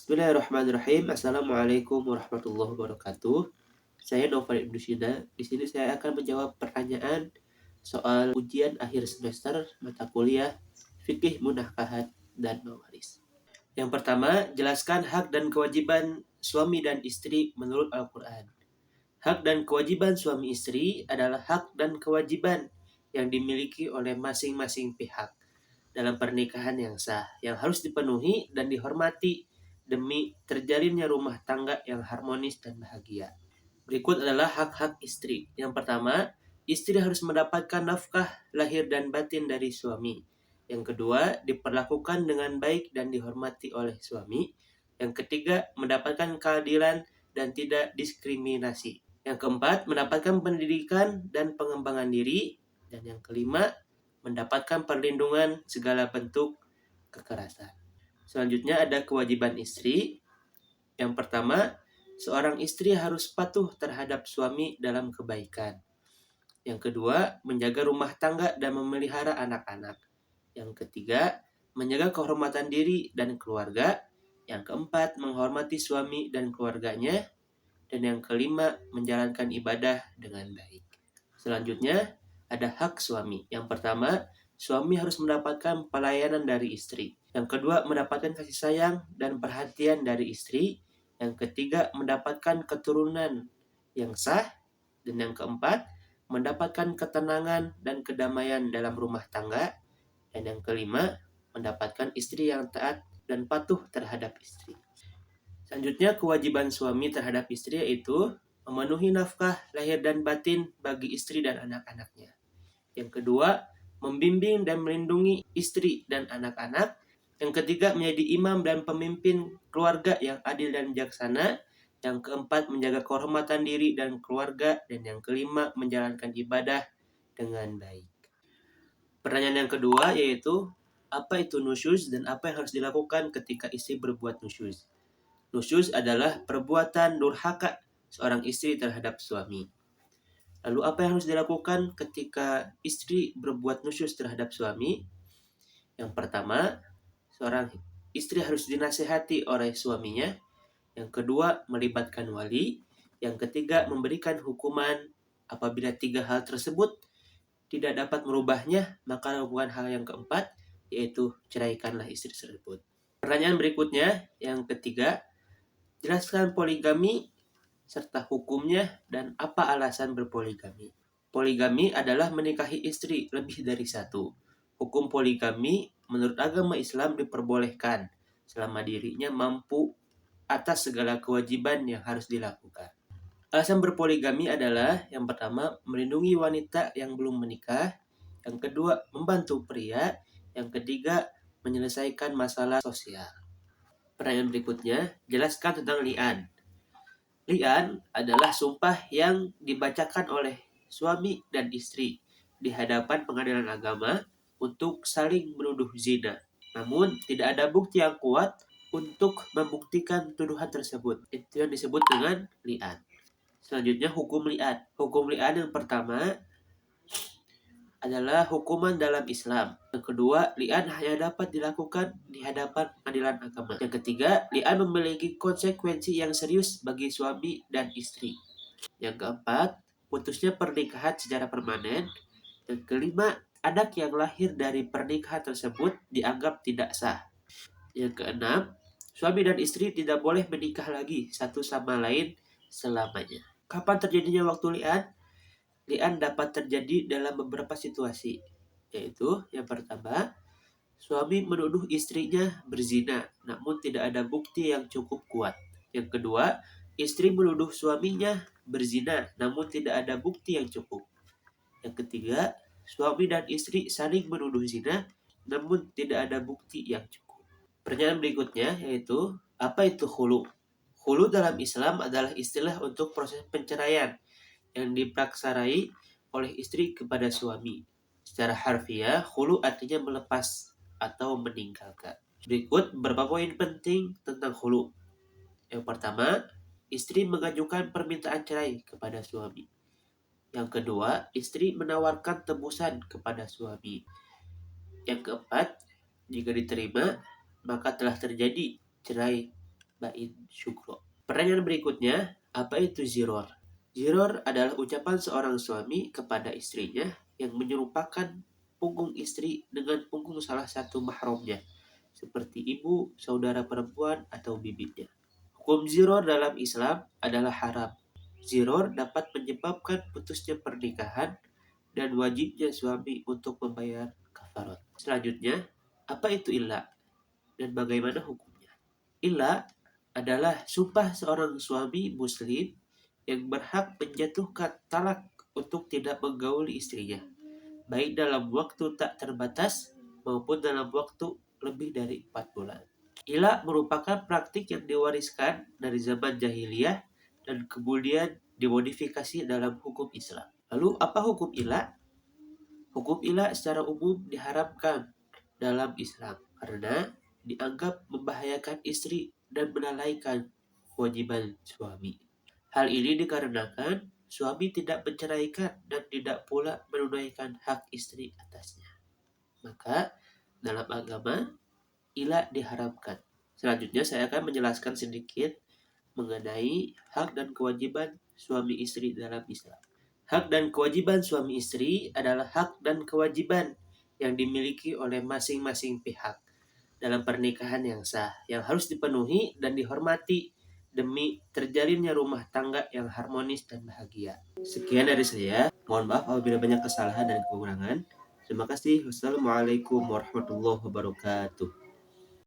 Bismillahirrahmanirrahim. Assalamualaikum warahmatullahi wabarakatuh. Saya Noval Ibnu Syina. Di sini saya akan menjawab pertanyaan soal ujian akhir semester mata kuliah Fikih Munakahat dan Mawaris. Yang pertama, jelaskan hak dan kewajiban suami dan istri menurut Al-Quran. Hak dan kewajiban suami istri adalah hak dan kewajiban yang dimiliki oleh masing-masing pihak dalam pernikahan yang sah, yang harus dipenuhi dan dihormati demi terjalinnya rumah tangga yang harmonis dan bahagia. Berikut adalah hak-hak istri. Yang pertama, istri harus mendapatkan nafkah lahir dan batin dari suami. Yang kedua, diperlakukan dengan baik dan dihormati oleh suami. Yang ketiga, mendapatkan keadilan dan tidak diskriminasi. Yang keempat, mendapatkan pendidikan dan pengembangan diri. Dan yang kelima, mendapatkan perlindungan segala bentuk kekerasan. Selanjutnya ada kewajiban istri. Yang pertama, seorang istri harus patuh terhadap suami dalam kebaikan. Yang kedua, menjaga rumah tangga dan memelihara anak-anak. Yang ketiga, menjaga kehormatan diri dan keluarga. Yang keempat, menghormati suami dan keluarganya. Dan yang kelima, menjalankan ibadah dengan baik. Selanjutnya, ada hak suami. Yang pertama, suami harus mendapatkan pelayanan dari istri. Yang kedua, mendapatkan kasih sayang dan perhatian dari istri. Yang ketiga, mendapatkan keturunan yang sah. Dan yang keempat, mendapatkan ketenangan dan kedamaian dalam rumah tangga. Dan yang kelima, mendapatkan istri yang taat dan patuh terhadap istri. Selanjutnya, kewajiban suami terhadap istri yaitu memenuhi nafkah lahir dan batin bagi istri dan anak-anaknya. Yang kedua, membimbing dan melindungi istri dan anak-anak. Yang ketiga, menjadi imam dan pemimpin keluarga yang adil dan bijaksana. Yang keempat, menjaga kehormatan diri dan keluarga. Dan yang kelima, menjalankan ibadah dengan baik. Pertanyaan yang kedua yaitu, apa itu nusyuz dan apa yang harus dilakukan ketika istri berbuat nusyuz? Nusyuz adalah perbuatan durhaka seorang istri terhadap suami. Lalu apa yang harus dilakukan ketika istri berbuat nusyuz terhadap suami? Yang pertama, seorang istri harus dinasihati oleh suaminya. Yang kedua, melibatkan wali. Yang ketiga, memberikan hukuman. Apabila tiga hal tersebut tidak dapat merubahnya, maka lakukan hal yang keempat, yaitu ceraikanlah istri tersebut. Pertanyaan berikutnya, yang ketiga, jelaskan poligami serta hukumnya dan apa alasan berpoligami. Poligami adalah menikahi istri lebih dari satu. Hukum poligami menurut agama Islam diperbolehkan selama dirinya mampu atas segala kewajiban yang harus dilakukan. Alasan berpoligami adalah yang pertama, melindungi wanita yang belum menikah. Yang kedua, membantu pria. Yang ketiga, menyelesaikan masalah sosial. Pertanyaan berikutnya, jelaskan tentang li'an. Li'an adalah sumpah yang dibacakan oleh suami dan istri di hadapan pengadilan agama untuk saling menuduh zina. Namun, tidak ada bukti yang kuat untuk membuktikan tuduhan tersebut. Itu yang disebut dengan li'an. Selanjutnya, hukum li'an. Hukum li'an yang pertama adalah hukuman dalam Islam. Yang kedua, li'an hanya dapat dilakukan di hadapan pengadilan agama. Yang ketiga, li'an memiliki konsekuensi yang serius bagi suami dan istri. Yang keempat, putusnya pernikahan secara permanen. Yang kelima, anak yang lahir dari pernikahan tersebut dianggap tidak sah. Yang keenam, suami dan istri tidak boleh menikah lagi satu sama lain selamanya. Kapan terjadinya waktu li'an? Li'an dapat terjadi dalam beberapa situasi, yaitu yang pertama, suami menuduh istrinya berzina, namun tidak ada bukti yang cukup kuat. Yang kedua, istri menuduh suaminya berzina, namun tidak ada bukti yang cukup. Yang ketiga, suami dan istri saling menuduh zina, namun tidak ada bukti yang cukup. Pertanyaan berikutnya yaitu, apa itu khulu? Khulu dalam Islam adalah istilah untuk proses penceraian yang dipraksarai oleh istri kepada suami. Secara harfiah, khulu artinya melepas atau meninggalkan. Berikut beberapa poin penting tentang khulu. Yang pertama, istri mengajukan permintaan cerai kepada suami. Yang kedua, istri menawarkan tebusan kepada suami. Yang keempat, jika diterima, maka telah terjadi cerai Ba'in syukro. Pertanyaan berikutnya, apa itu ziror? Ziror adalah ucapan seorang suami kepada istrinya yang menyerupakan punggung istri dengan punggung salah satu mahramnya, seperti ibu, saudara perempuan, atau bibinya. Hukum ziror dalam Islam adalah haram. Ziror dapat menyebabkan putusnya pernikahan dan wajibnya suami untuk membayar kafarat. Selanjutnya, apa itu ilah dan bagaimana hukumnya? Ilah adalah sumpah seorang suami muslim yang berhak menjatuhkan talak untuk tidak menggauli istrinya, baik dalam waktu tak terbatas maupun dalam waktu lebih dari 4 bulan. Ilah merupakan praktik yang diwariskan dari zaman jahiliyah dan kemudian dimodifikasi dalam hukum Islam. Lalu apa hukum ilah? Hukum ilah secara umum diharamkan dalam Islam karena dianggap membahayakan istri dan melalaikan kewajiban suami. Hal ini dikarenakan suami tidak menceraikan dan tidak pula menunaikan hak istri atasnya. Maka dalam agama ilah diharamkan. Selanjutnya saya akan menjelaskan sedikit mengenai hak dan kewajiban suami istri dalam Islam. Hak dan kewajiban suami istri adalah hak dan kewajiban yang dimiliki oleh masing-masing pihak dalam pernikahan yang sah, yang harus dipenuhi dan dihormati demi terjalinnya rumah tangga yang harmonis dan bahagia. Sekian dari saya. Mohon maaf apabila banyak kesalahan dan kekurangan. Terima kasih. Wassalamualaikum warahmatullahi wabarakatuh.